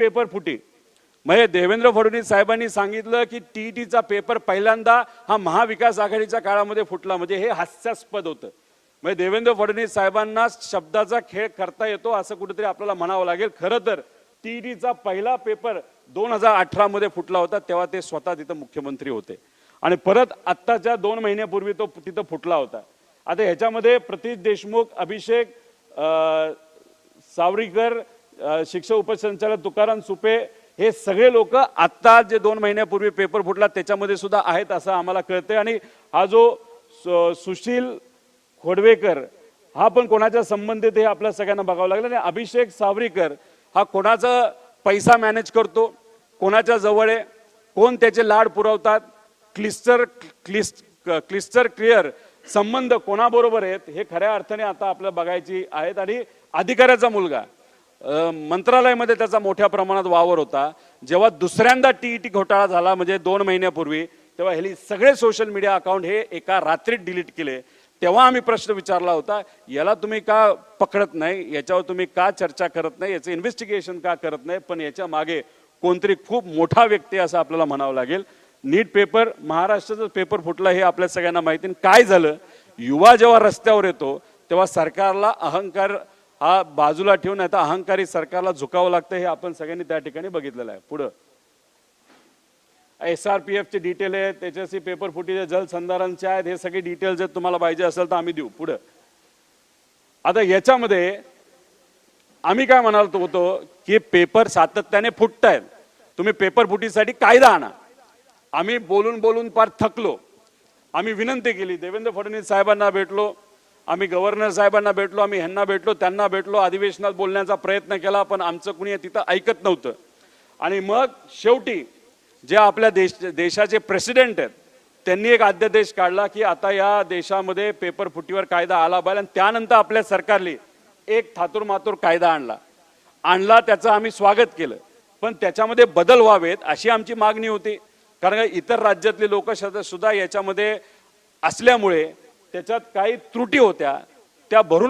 Paper फुटी म्हणजे देवेंद्र फडणवीस साहेबांनी सांगितलं की टीईटीचा पेपर पहिल्यांदा हा महाविकास आघाडीच्या काळामध्ये फुटला, म्हणजे हे हास्यास्पद होतं. म्हणजे देवेंद्र फडणवीस साहेबांना शब्दाचा खेळ करता येतो असं कुठेतरी आपल्याला म्हणावं लागेल. खरं तर टीईटीचा पहिला पेपर 2018 मध्ये फुटला होता, तेव्हा ते स्वतः तिथं मुख्यमंत्री होते आणि परत आत्ताच्या 2 महिन्यापूर्वी तो तिथं फुटला होता. आता ह्याच्यामध्ये प्रतीश देशमुख, अभिषेक सावरीकर, शिक्षक उपसंचालक तुकाराम सुपे हे सगळे लोक आत्ता जे 2 महिन्यापूर्वी पेपर फुटला त्याच्यामध्ये सुद्धा आहेत असं आम्हाला कळतंय. आणि हा जो सुशील खोडवेकर हा पण कोणाच्या संबंधित हे आपल्या सगळ्यांना बघावं लागलं. आणि अभिषेक सावरीकर हा कोणाचा पैसा मॅनेज करतो, कोणाच्या जवळ आहे, कोण त्याचे लाड पुरवतात, क्लिस्टर क्लिअर संबंध कोणाबरोबर आहेत हे खऱ्या अर्थाने आता आपल्याला बघायची आहेत. आणि अधिकाऱ्याचा मुलगा मंत्रालयामध्ये त्याचा मोठ्या प्रमाणात वावर होता. जेव्हा दुसऱ्यांदा टीईटी घोटाळा झाला म्हणजे 2 महिन्यापूर्वी, तेव्हा ह्यानी सगळे सोशल मीडिया अकाउंट हे एका रात्रीत डिलीट केले. तेव्हा आम्ही प्रश्न विचारला होता, याला तुम्ही का पकडत नाही, याच्यावर तुम्ही का चर्चा करत नाही, याचं इन्व्हेस्टिगेशन का करत नाही. पण याच्या मागे कोणतरी खूप मोठा व्यक्ती असं आपल्याला म्हणावं लागेल. नीट पेपर, महाराष्ट्राचा पेपर फुटला हे आपल्या सगळ्यांना माहिती. काय झालं, युवा जेव्हा रस्त्यावर येतो तेव्हा सरकारला अहंकार हा बाजूला ठेवून आता अहंकारी सरकारला झुकावं लागतं, हे आपण सगळ्यांनी त्या ठिकाणी बघितलेलं आहे. पुढं SRPF चे डिटेल आहेत, त्याच्याशी पेपर फुटीचे जलसंधारणचे आहेत, हे सगळे डिटेल्स जर तुम्हाला पाहिजे असेल तर आम्ही देऊ. पुढं आता याच्यामध्ये आम्ही काय म्हणालो होतो की पेपर सातत्याने फुटतायत, तुम्ही पेपर फुटीसाठी कायदा आणा. आम्ही बोलून बोलून फार थकलो. आम्ही विनंती केली, देवेंद्र फडणवीस साहेबांना भेटलो, आम्ही गव्हर्नर साहेबांना भेटलो, आम्ही ह्यांना भेटलो, त्यांना भेटलो, अधिवेशनात बोलण्याचा प्रयत्न केला, पण आमचं कुणी तिथं ऐकत नव्हतं. आणि मग शेवटी जे आपल्या देशाचे प्रेसिडेंट आहेत त्यांनी एक अध्यादेश काढला की आता या देशामध्ये पेपर फुटीवर कायदा आला पाहिजे. आणि त्यानंतर आपल्या सरकारने एक थातुरमातुर कायदा आणला, त्याचं आम्ही स्वागत केलं. पण त्याच्यामध्ये बदल व्हावेत अशी आमची मागणी होती, कारण इतर राज्यातले लोक सुद्धा याच्यामध्ये असल्यामुळे त्याच्यात काही त्रुटी होत्या, त्या भरून